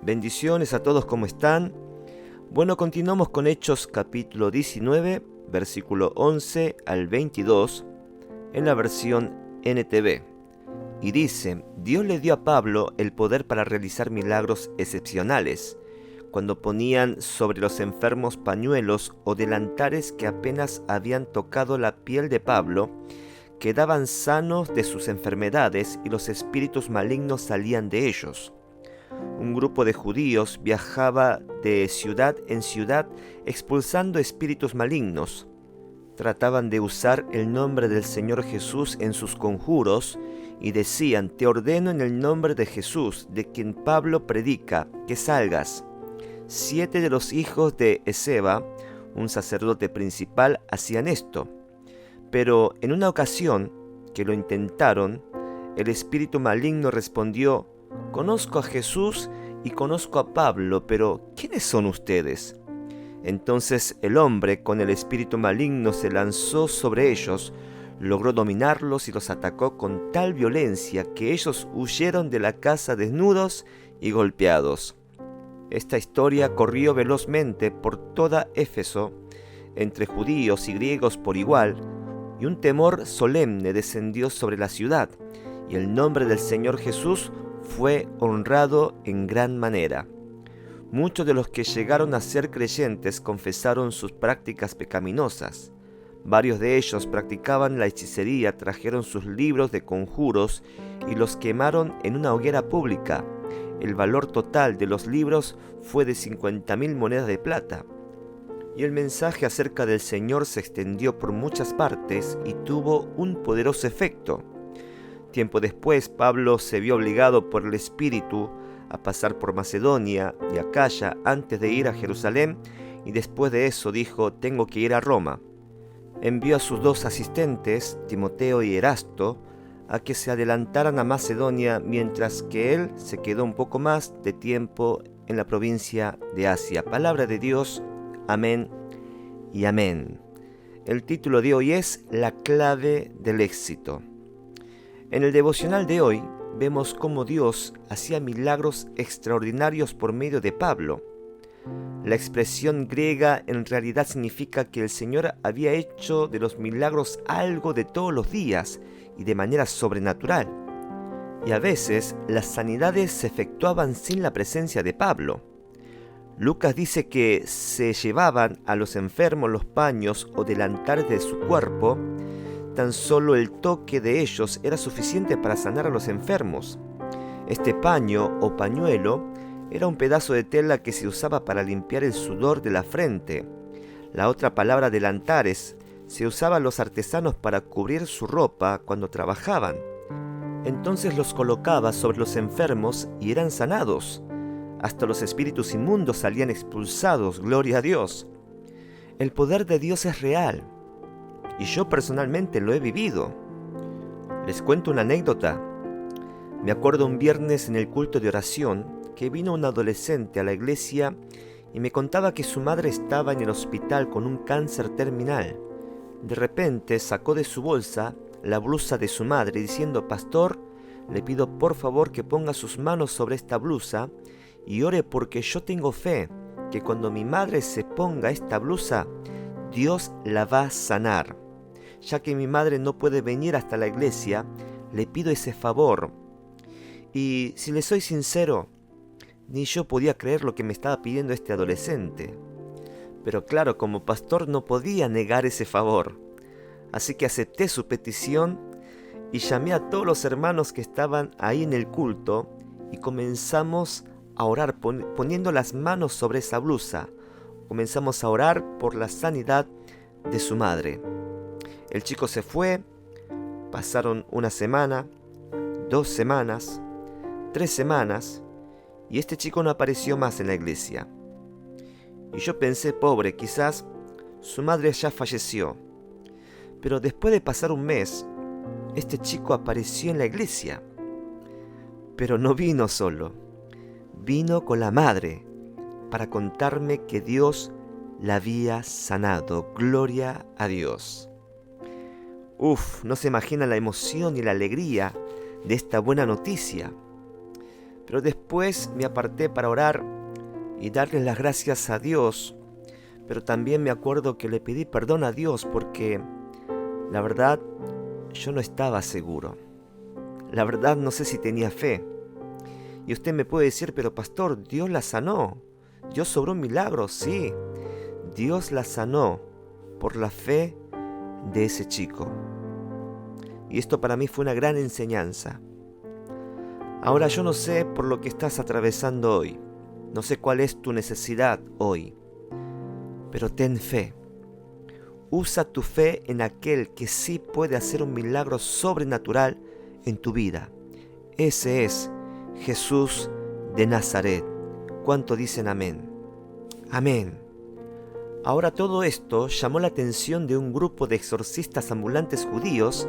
Bendiciones a todos, ¿cómo están? Bueno, continuamos con Hechos capítulo 19, versículo 11 al 22, en la versión NTV. Y dice: Dios le dio a Pablo el poder para realizar milagros excepcionales, cuando ponían sobre los enfermos pañuelos o delantares que apenas habían tocado la piel de Pablo, quedaban sanos de sus enfermedades y los espíritus malignos salían de ellos. Un grupo de judíos viajaba de ciudad en ciudad expulsando espíritus malignos. Trataban de usar el nombre del Señor Jesús en sus conjuros y decían: Te ordeno en el nombre de Jesús, de quien Pablo predica, que salgas. 7 de los hijos de Esceva, un sacerdote principal, hacían esto. Pero en una ocasión que lo intentaron, el espíritu maligno respondió: Conozco a Jesús y conozco a Pablo, pero ¿quiénes son ustedes? Entonces el hombre con el espíritu maligno se lanzó sobre ellos, logró dominarlos y los atacó con tal violencia que ellos huyeron de la casa desnudos y golpeados. Esta historia corrió velozmente por toda Éfeso, entre judíos y griegos por igual, y un temor solemne descendió sobre la ciudad, y el nombre del Señor Jesús fue honrado en gran manera. Muchos de los que llegaron a ser creyentes confesaron sus prácticas pecaminosas. Varios de ellos practicaban la hechicería, trajeron sus libros de conjuros y los quemaron en una hoguera pública. El valor total de los libros fue de 50.000 monedas de plata. Y el mensaje acerca del Señor se extendió por muchas partes y tuvo un poderoso efecto. Tiempo después, Pablo se vio obligado por el Espíritu a pasar por Macedonia y Acaya antes de ir a Jerusalén, y después de eso dijo: Tengo que ir a Roma. Envió a sus 2 asistentes, Timoteo y Erasto, a que se adelantaran a Macedonia, mientras que él se quedó un poco más de tiempo en la provincia de Asia. Palabra de Dios. Amén y amén. El título de hoy es La clave del éxito. En el devocional de hoy vemos cómo Dios hacía milagros extraordinarios por medio de Pablo. La expresión griega en realidad significa que el Señor había hecho de los milagros algo de todos los días y de manera sobrenatural. Y a veces las sanidades se efectuaban sin la presencia de Pablo. Lucas dice que se llevaban a los enfermos los paños o delantares de su cuerpo. Tan solo el toque de ellos era suficiente para sanar a los enfermos. Este paño o pañuelo era un pedazo de tela que se usaba para limpiar el sudor de la frente. La otra palabra, delantares, se usaba a los artesanos para cubrir su ropa cuando trabajaban. Entonces los colocaba sobre los enfermos y eran sanados. Hasta los espíritus inmundos salían expulsados, gloria a Dios. El poder de Dios es real, y yo personalmente lo he vivido. Les cuento una anécdota. Me acuerdo un viernes en el culto de oración que vino un adolescente a la iglesia y me contaba que su madre estaba en el hospital con un cáncer terminal. De repente sacó de su bolsa la blusa de su madre diciendo: Pastor, le pido por favor que ponga sus manos sobre esta blusa y ore, porque yo tengo fe que cuando mi madre se ponga esta blusa, Dios la va a sanar. Ya que mi madre no puede venir hasta la iglesia, le pido ese favor. Y si le soy sincero, ni yo podía creer lo que me estaba pidiendo este adolescente. Pero claro, como pastor no podía negar ese favor. Así que acepté su petición y llamé a todos los hermanos que estaban ahí en el culto y comenzamos a orar poniendo las manos sobre esa blusa. Comenzamos a orar por la sanidad de su madre. El chico se fue, pasaron una semana, 2 semanas, 3 semanas, y este chico no apareció más en la iglesia. Y yo pensé: pobre, quizás su madre ya falleció. Pero después de pasar un mes, este chico apareció en la iglesia. Pero no vino solo, vino con la madre para contarme que Dios la había sanado. Gloria a Dios. No se imagina la emoción y la alegría de esta buena noticia. Pero después me aparté para orar y darle las gracias a Dios. Pero también me acuerdo que le pedí perdón a Dios porque la verdad yo no estaba seguro. La verdad no sé si tenía fe. Y usted me puede decir, pero pastor, Dios la sanó. Dios obró un milagro, sí. Dios la sanó por la fe de ese chico. Y esto para mí fue una gran enseñanza. Ahora yo no sé por lo que estás atravesando hoy. No sé cuál es tu necesidad hoy. Pero ten fe. Usa tu fe en aquel que sí puede hacer un milagro sobrenatural en tu vida. Ese es Jesús de Nazaret. ¿Cuánto dicen amén? Amén. Ahora todo esto llamó la atención de un grupo de exorcistas ambulantes judíos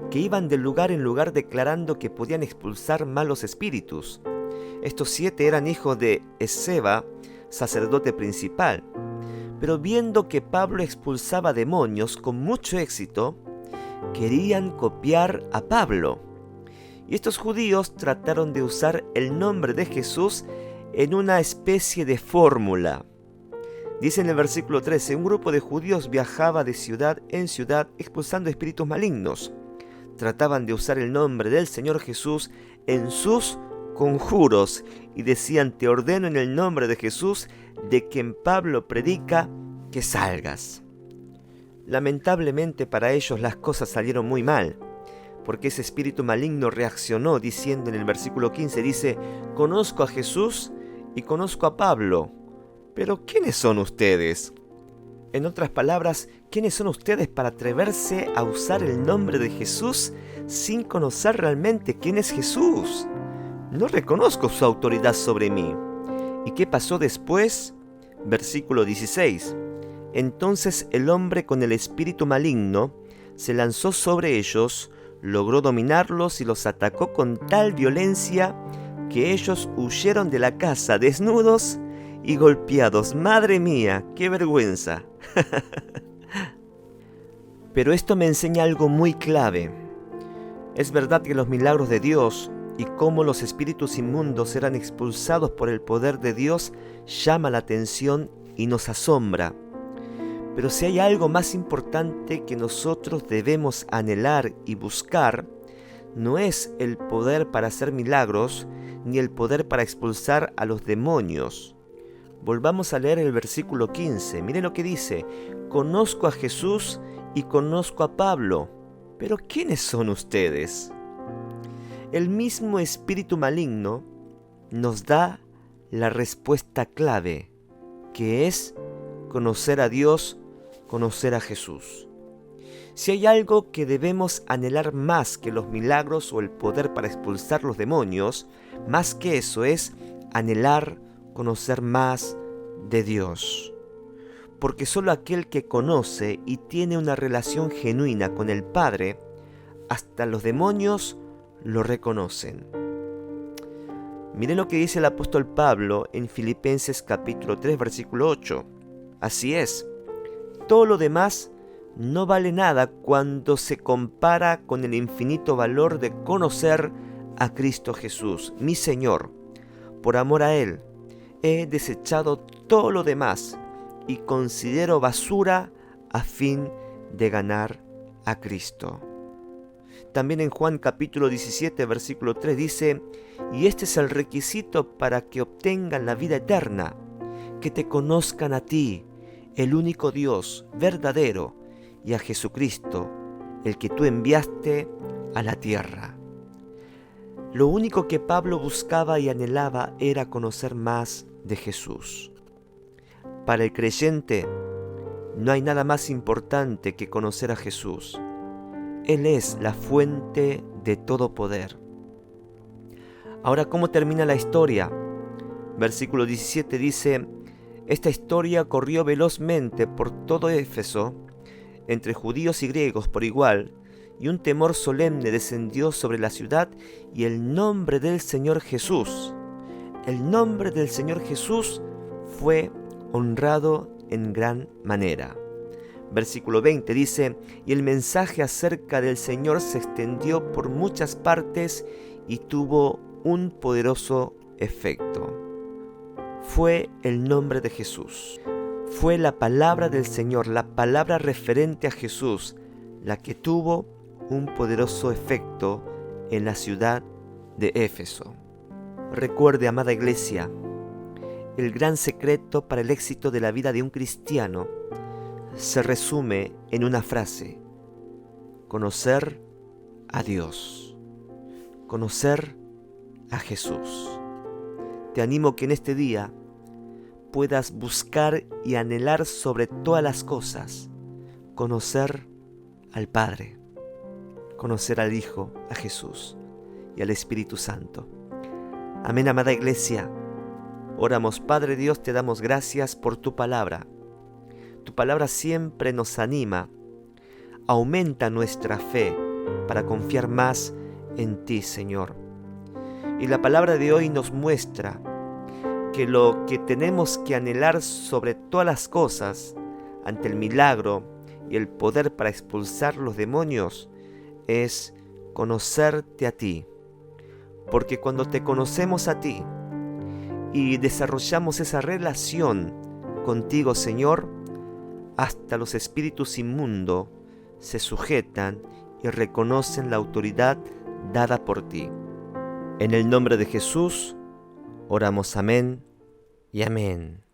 que iban de lugar en lugar declarando que podían expulsar malos espíritus. Estos 7 eran hijos de Esceva, sacerdote principal. Pero viendo que Pablo expulsaba demonios con mucho éxito, querían copiar a Pablo. Y estos judíos trataron de usar el nombre de Jesús en una especie de fórmula. Dice en el versículo 13, un grupo de judíos viajaba de ciudad en ciudad expulsando espíritus malignos. Trataban de usar el nombre del Señor Jesús en sus conjuros y decían, te ordeno en el nombre de Jesús, de quien Pablo predica, que salgas. Lamentablemente para ellos las cosas salieron muy mal, porque ese espíritu maligno reaccionó diciendo en el versículo 15, dice, conozco a Jesús y conozco a Pablo, pero ¿quiénes son ustedes? En otras palabras, ¿quiénes son ustedes para atreverse a usar el nombre de Jesús sin conocer realmente quién es Jesús? No reconozco su autoridad sobre mí. ¿Y qué pasó después? Versículo 16. Entonces el hombre con el espíritu maligno se lanzó sobre ellos, logró dominarlos y los atacó con tal violencia que ellos huyeron de la casa desnudos y golpeados. ¡Madre mía, qué vergüenza! Pero esto me enseña algo muy clave. Es verdad que los milagros de Dios y cómo los espíritus inmundos eran expulsados por el poder de Dios llama la atención y nos asombra. Pero si hay algo más importante que nosotros debemos anhelar y buscar, no es el poder para hacer milagros, ni el poder para expulsar a los demonios. Volvamos a leer el versículo 15. Miren lo que dice. Conozco a Jesús y conozco a Pablo, pero ¿quiénes son ustedes? El mismo espíritu maligno nos da la respuesta clave, que es conocer a Dios, conocer a Jesús. Si hay algo que debemos anhelar más que los milagros o el poder para expulsar los demonios, más que eso es anhelar conocer más de Dios. Porque solo aquel que conoce y tiene una relación genuina con el Padre, hasta los demonios lo reconocen. Miren lo que dice el apóstol Pablo en Filipenses capítulo 3, versículo 8. Así es, todo lo demás no vale nada cuando se compara con el infinito valor de conocer a Cristo Jesús, mi Señor. Por amor a Él, he desechado todo lo demás y considero basura a fin de ganar a Cristo. También en Juan capítulo 17, versículo 3 dice, y este es el requisito para que obtengan la vida eterna, que te conozcan a ti, el único Dios verdadero, y a Jesucristo, el que tú enviaste a la tierra. Lo único que Pablo buscaba y anhelaba era conocer más de Jesús. Para el creyente, no hay nada más importante que conocer a Jesús. Él es la fuente de todo poder. Ahora, ¿cómo termina la historia? Versículo 17 dice, esta historia corrió velozmente por todo Éfeso, entre judíos y griegos por igual, y un temor solemne descendió sobre la ciudad, y el nombre del Señor Jesús, fue honrado en gran manera. Versículo 20 dice, y el mensaje acerca del Señor se extendió por muchas partes y tuvo un poderoso efecto. Fue el nombre de Jesús. Fue la palabra del Señor, la palabra referente a Jesús, la que tuvo un poderoso efecto en la ciudad de Éfeso. Recuerde, amada iglesia, el gran secreto para el éxito de la vida de un cristiano se resume en una frase: conocer a Dios, conocer a Jesús. Te animo que en este día puedas buscar y anhelar sobre todas las cosas conocer al Padre, conocer al Hijo, a Jesús y al Espíritu Santo. Amén, amada iglesia. Oramos. Padre Dios, te damos gracias por tu palabra. Tu palabra siempre nos anima, aumenta nuestra fe para confiar más en ti, Señor. Y la palabra de hoy nos muestra que lo que tenemos que anhelar sobre todas las cosas ante el milagro y el poder para expulsar los demonios es conocerte a ti. Porque cuando te conocemos a ti y desarrollamos esa relación contigo, Señor, hasta los espíritus inmundos se sujetan y reconocen la autoridad dada por ti. En el nombre de Jesús, oramos amén y amén.